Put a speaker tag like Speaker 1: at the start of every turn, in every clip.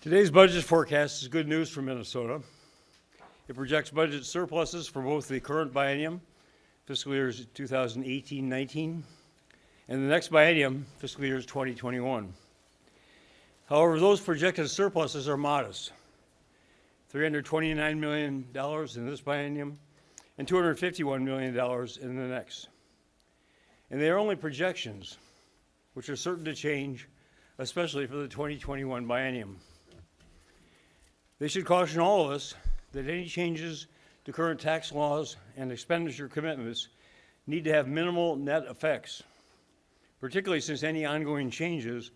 Speaker 1: Today's budget forecast is good news for Minnesota. It projects budget surpluses for both the current biennium, fiscal years 2018-19, and the next biennium, fiscal years 2021. However, those projected surpluses are modest. $329 million in this biennium and $251 million in the next. And they are only projections, which are certain to change, especially for the 2021 biennium. They should caution all of us that any changes to current tax laws and expenditure commitments need to have minimal net effects, particularly since any ongoing changes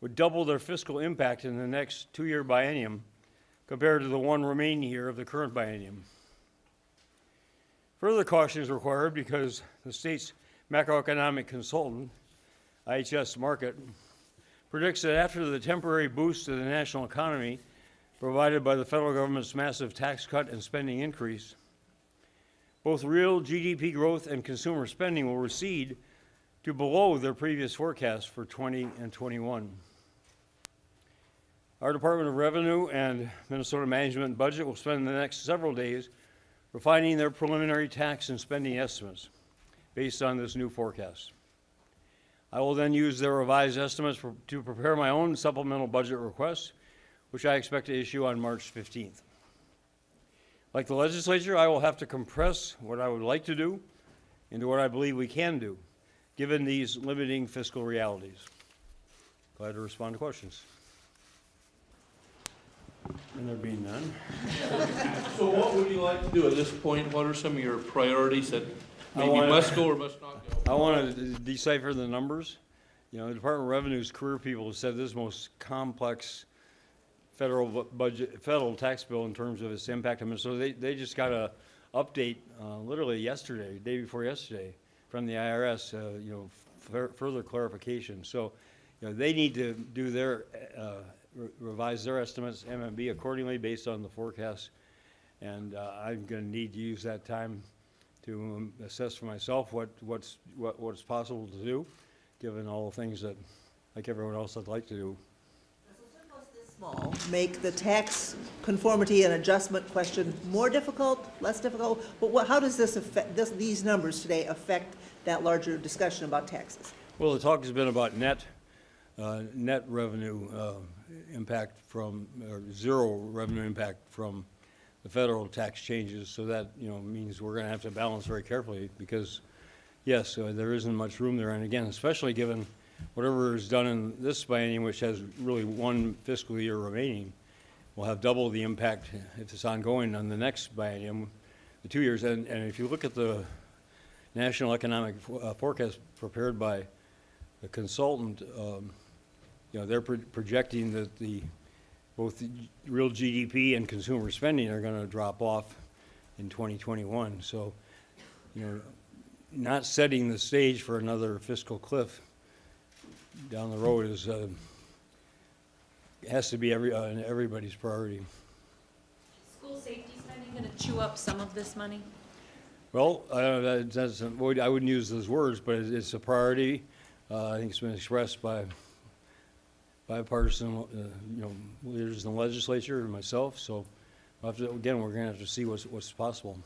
Speaker 1: would double their fiscal impact in the next two-year biennium compared to the one remaining year of the current biennium. Further caution is required because the state's macroeconomic consultant, IHS Markit, predicts that after the temporary boost to the national economy provided by the federal government's massive tax cut and spending increase, both real GDP growth and consumer spending will recede to below their previous forecast for 20 and 21. Our Department of Revenue and Minnesota Management and Budget will spend the next several days refining their preliminary tax and spending estimates based on this new forecast. I will then use their revised estimates to prepare my own supplemental budget request, which I expect to issue on March 15th. Like the legislature, I will have to compress what I would like to do into what I believe we can do, given these limiting fiscal realities. Glad to respond to questions. And there being none.
Speaker 2: So what would you like to do at this point? What are some of your priorities that maybe must go or must not go?
Speaker 1: I want to decipher the numbers. You know, the Department of Revenue's career people have said this is the most complex federal tax bill in terms of its impact on Minnesota. They just got a update literally yesterday, day before yesterday, from the IRS. Further clarification. So, you know, they need to do their revise their estimates, MMB, accordingly based on the forecast. And I'm going to need to use that time to assess for myself what's possible to do, given all the things that, like everyone else, I'd like to do.
Speaker 3: Small, make the tax conformity and adjustment question more difficult, less difficult? But how does this affect, these numbers today affect that larger discussion about taxes?
Speaker 1: Well, the talk has been about net revenue impact from, or zero revenue impact from the federal tax changes. So that, you know, means we're going to have to balance very carefully because, yes, there isn't much room there. And again, especially given whatever is done in this biennium, which has really one fiscal year remaining, will have double the impact if it's ongoing on the next biennium, the 2 years. And if you look at the national economic forecast prepared by the consultant, you know, they're projecting that both the real GDP and consumer spending are going to drop off in 2021. So, you know, not setting the stage for another fiscal cliff down the road is has to be everybody's priority.
Speaker 4: School safety spending going to chew up some of this money?
Speaker 1: Well, I wouldn't use those words, but it's a priority. I think it's been expressed by bipartisan, leaders in the legislature and myself. So, we're going to have to see what's possible.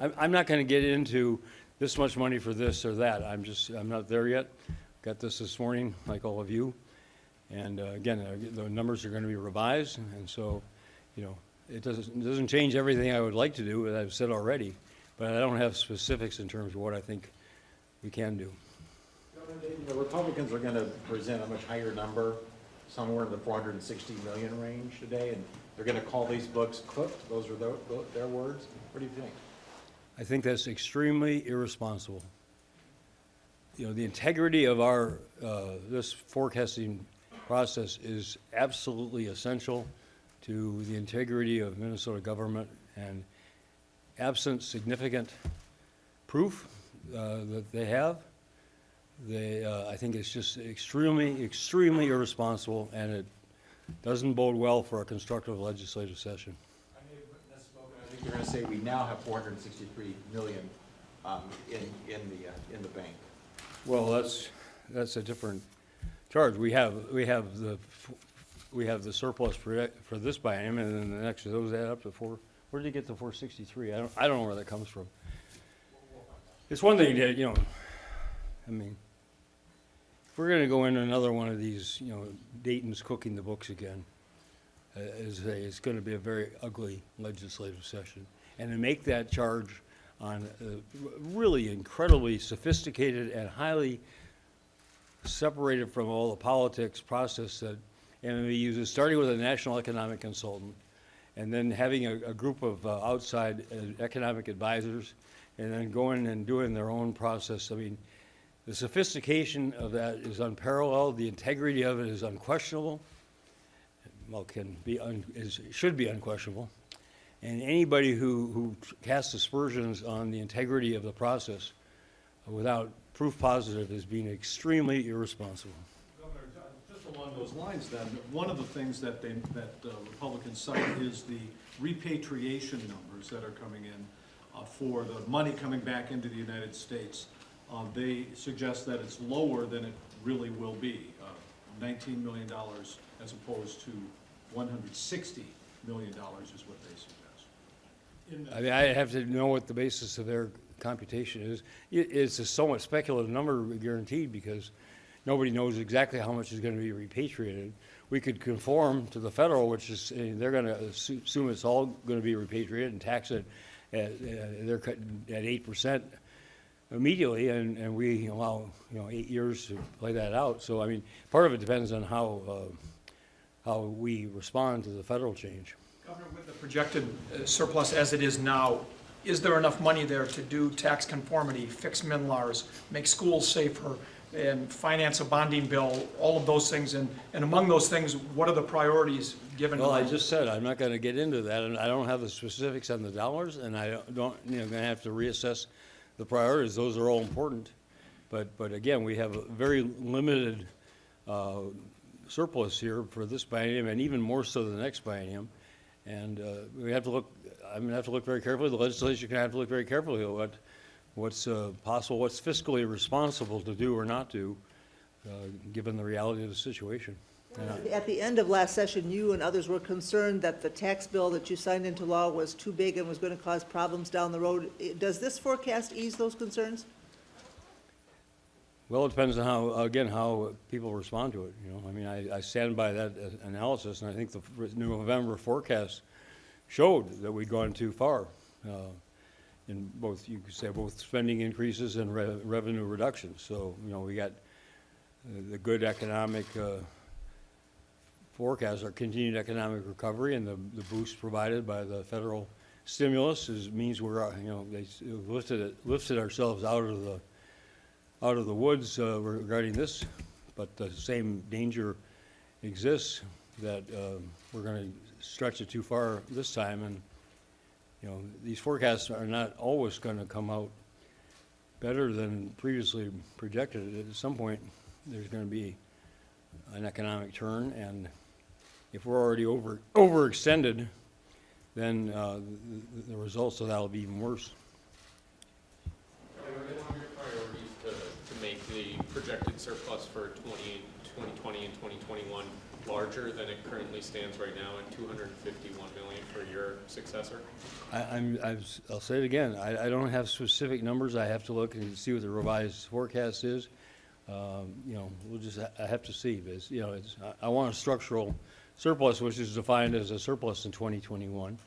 Speaker 1: I'm not going to get into this much money for this or that. I'm not there yet. Got this morning, like all of you, and again, the numbers are going to be revised, and so, you know, it doesn't change everything I would like to do, as I've said already, but I don't have specifics in terms of what I think we can do.
Speaker 5: The Republicans are going to present a much higher number, somewhere in the 460 million range today, and they're going to call these books cooked. Those are their words. What do you think?
Speaker 1: I think that's extremely irresponsible. You know, the integrity of our this forecasting process is absolutely essential to the integrity of Minnesota government, and absent significant proof that they have, I think it's just extremely, extremely irresponsible, and it doesn't bode well for a constructive legislative session.
Speaker 5: I think you're going to say we now have 463 million in the bank.
Speaker 1: Well, that's a different charge. We have the we have the surplus for this biennium, and then the next, those add up to where did you get the 463? I don't know where that comes from. It's one thing to, I mean, if we're gonna go into another one of these, Dayton's cooking the books again, it's gonna be a very ugly legislative session. And to make that charge on really incredibly sophisticated and highly separated from all the politics process that MMA uses, starting with a national economic consultant, and then having a group of outside economic advisors, and then going and doing their own process. I mean, the sophistication of that is unparalleled. The integrity of it is unquestionable. Well, should be unquestionable. And anybody who casts aspersions on the integrity of the process without proof positive is being extremely irresponsible.
Speaker 6: Governor, just along those lines then, one of the things that Republicans cite is the repatriation numbers that are coming in for the money coming back into the United States. They suggest that it's lower than it really will be, $19 million as opposed to $160 million is what they suggest.
Speaker 1: I mean, I have to know what the basis of their computation is. It's a somewhat speculative number, guaranteed, because nobody knows exactly how much is going to be repatriated. We could conform to the federal, which is, they're going to assume it's all going to be repatriated and tax it they're cutting at 8% immediately, and we allow 8 years to play that out. So I mean, part of it depends on how we respond to the federal change.
Speaker 7: Governor, with the projected surplus as it is now, is there enough money there to do tax conformity, fix MNLARs, make schools safer, and finance a bonding bill, all of those things? And among those things, what are the priorities given?
Speaker 1: Well, I just said I'm not going to get into that, and I don't have the specifics on the dollars, and I don't going to have to reassess the priorities. Those are all important, but again, we have a very limited surplus here for this biennium, and even more so the next biennium. And we have to look. I'm going to have to look very carefully. The legislature can have to look very carefully at what's possible, what's fiscally responsible to do or not do, given the reality of the situation.
Speaker 3: At the end of last session, you and others were concerned that the tax bill that you signed into law was too big and was going to cause problems down the road. Does this forecast ease those concerns?
Speaker 1: Well, it depends on how people respond to it. I mean, I stand by that analysis, and I think the November forecast showed that we'd gone too far in both, you could say, both spending increases and revenue reductions. So, we got the good economic forecast, our continued economic recovery, and the boost provided by the federal stimulus means we're, they lifted ourselves out of the woods regarding this, but the same danger exists that we're going to stretch it too far this time, and these forecasts are not always going to come out better than previously projected. At some point, there's going to be an economic turn, and if we're already overextended, then the results of that will be even worse.
Speaker 8: Are one of your priorities to make the projected surplus for 2020 and 2021 larger than it currently stands right now at $251 million for your successor?
Speaker 1: I'll say it again. I don't have specific numbers. I have to look and see what the revised forecast is. I have to see. I want a structural surplus, which is defined as a surplus in 2021.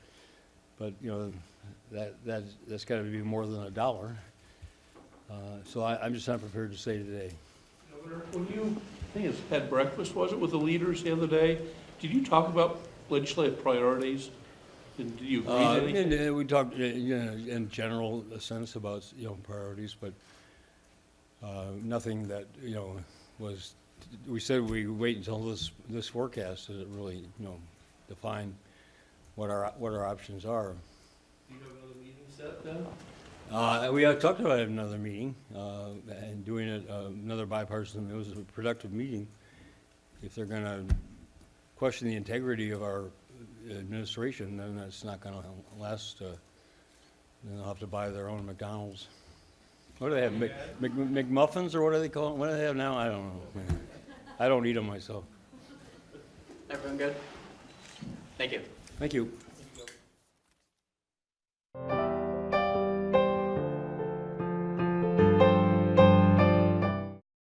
Speaker 1: But that's got to be more than $1. So I'm just not prepared to say today.
Speaker 2: Governor, when you, I think it's had breakfast, was it, with the leaders the other day, did you talk about legislative priorities? And do you agree with anything?
Speaker 1: And we talked, in general sense about, priorities, but nothing that, was, we said we wait until this forecast to really, define what our options are.
Speaker 2: Do you have another meeting set then?
Speaker 1: We talked about another meeting, and doing it, another bipartisan. It was a productive meeting. If they're going to question the integrity of our administration, then that's not going to last. Then they'll have to buy their own McDonald's. What do they have, McMuffins, or what do they call them? What do they have now? I don't know. I don't eat them myself.
Speaker 9: Everyone good? Thank you.
Speaker 1: Thank you.